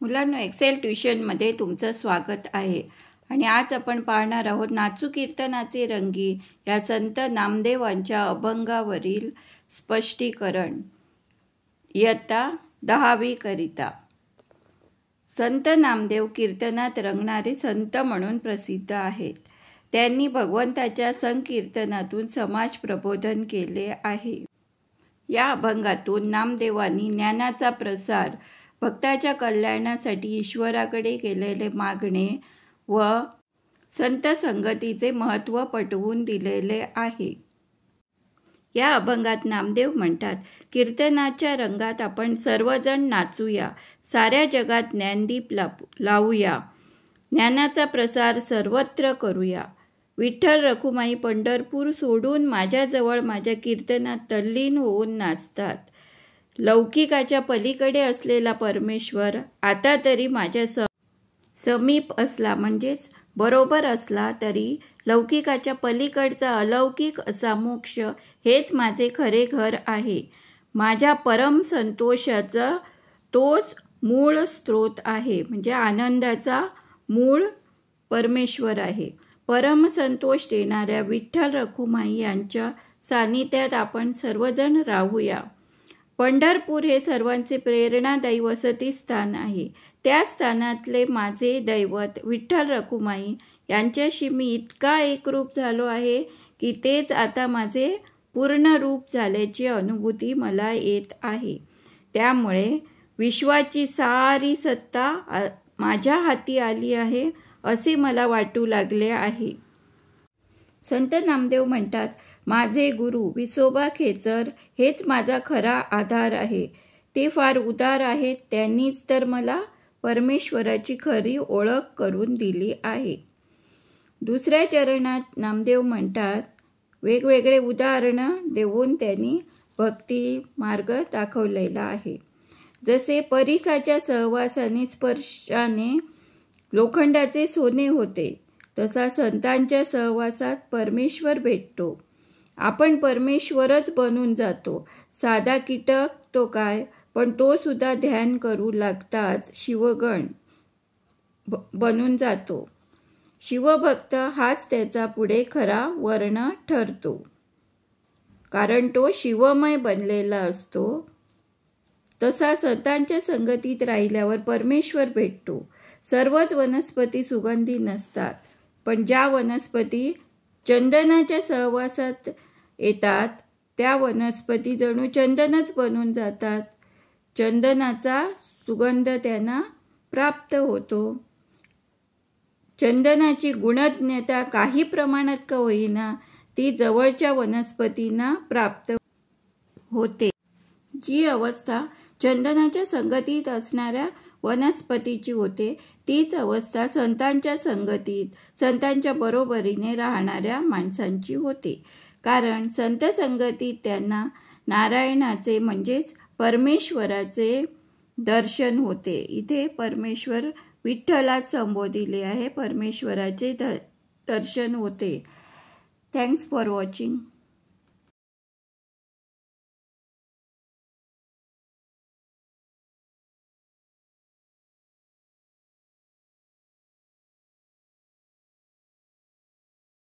मुलांनो, एक्सेल ट्युशनमध्ये तुमचं स्वागत आहे आणि आज आपण पाहणार आहोत नाचू कीर्तनाचे रंगी या संत नामदेवांच्या अभंगावरील स्पष्टीकरण इयत्ता 10वी करिता। संत नामदेव कीर्तनात रंगणारे संत म्हणून प्रसिद्ध आहेत। त्यांनी भगवंताच्या संकीर्तनातून समाज प्रबोधन केले आहे। या अभंगातून नामदेवांनी ज्ञानाचा प्रसार, भक्ताच्या कल्याणासाठी ईश्वराकडे केलेले मागणे व संत संगतीचे महत्त्व पटवून दिलेले आहे। या अभंगात नामदेव म्हणतात, कीर्तनाच्या रंगात आपण सर्वजण नाचूया, साऱ्या जगात ज्ञानदीप लावूया, ज्ञानाचा प्रसार सर्वत्र करूया। विठ्ठल रखुमाई पंढरपूर सोडून माझ्याजवळ माझ्या कीर्तनात तल्लीन होऊन नाचतात। लौकिकाच्या पलीकडे असलेला परमेश्वर आता तरी माझ्या समीप असला, म्हणजेच बरोबर असला तरी लौकिकाच्या पलीकडचा अलौकिक असा मोक्ष हेच माझे खरे घर आहे। माझ्या परम संतोषाचा तोच मूळ स्रोत आहे, म्हणजे आनंदाचा मूळ परमेश्वर आहे। परम संतोष देणाऱ्या विठ्ठल रखुमाई यांच्या सानिध्यात आपण सर्वजण राहूया। पंढरपूर हे सर्वांचे प्रेरणादायी वसती स्थान आहे। त्या स्थानातले माझे दैवत विठ्ठल रखुमाई यांच्याशी मी इतका एकरूप झालो आहे की तेच आता माझे पूर्ण रूप झाल्याची अनुभूती मला येत आहे। त्यामुळे विश्वाची सारी सत्ता माझ्या हाती आली आहे असे मला वाटू लागले आहे। संत नामदेव म्हणतात, माझे गुरु विसोबा खेचर हेच माझा खरा आधार आहे। ते फार उदार आहेत, त्यांनीच तर मला परमेश्वराची खरी ओळख करून दिली आहे। दुसऱ्या चरणात नामदेव म्हणतात, वेगवेगळे उदाहरणं देऊन त्यांनी भक्ती मार्ग दाखवलेला आहे। जसे परिसाच्या सहवासाने स्पर्शाने लोखंडाचे सोने होते, तसा संतांच्या सहवासात परमेश्वर भेटतो। आपण परमेश्वरच बनून जातो। साधा कीटक तो काय, पण तो सुद्धा ध्यान करू लागताच शिवगण बनून जातो। शिवभक्त हाच त्याचा पुढे खरा वर्ण ठरतो, कारण तो शिवमय बनलेला असतो। तसा संतांच्या संगतीत राहिल्यावर परमेश्वर भेटतो। सर्वच वनस्पती सुगंधी नसतात, पण ज्या वनस्पती चंदनाच्या सहवासात येतात त्या वनस्पती जणू चंदनच बनून जातात। चंदनाचा सुगंध त्यांना प्राप्त होतो। चंदनाची गुणज्ञता काही प्रमाणात का होईना ती जवळच्या वनस्पतींना प्राप्त होते। जी अवस्था चंदनाच्या संगतीत असणाऱ्या वनस्पतीची होते, तीच अवस्था संतांच्या संगतीत, संतांच्या बरोबरीने राहणाऱ्या माणसांची होते। कारण संत संगतीत त्यांना नारायणाचे म्हणजेच परमेश्वराचे दर्शन होते। इथे परमेश्वर विठ्ठलात संबोधिले आहे, परमेश्वराचे दर्शन होते। Thanks for watching.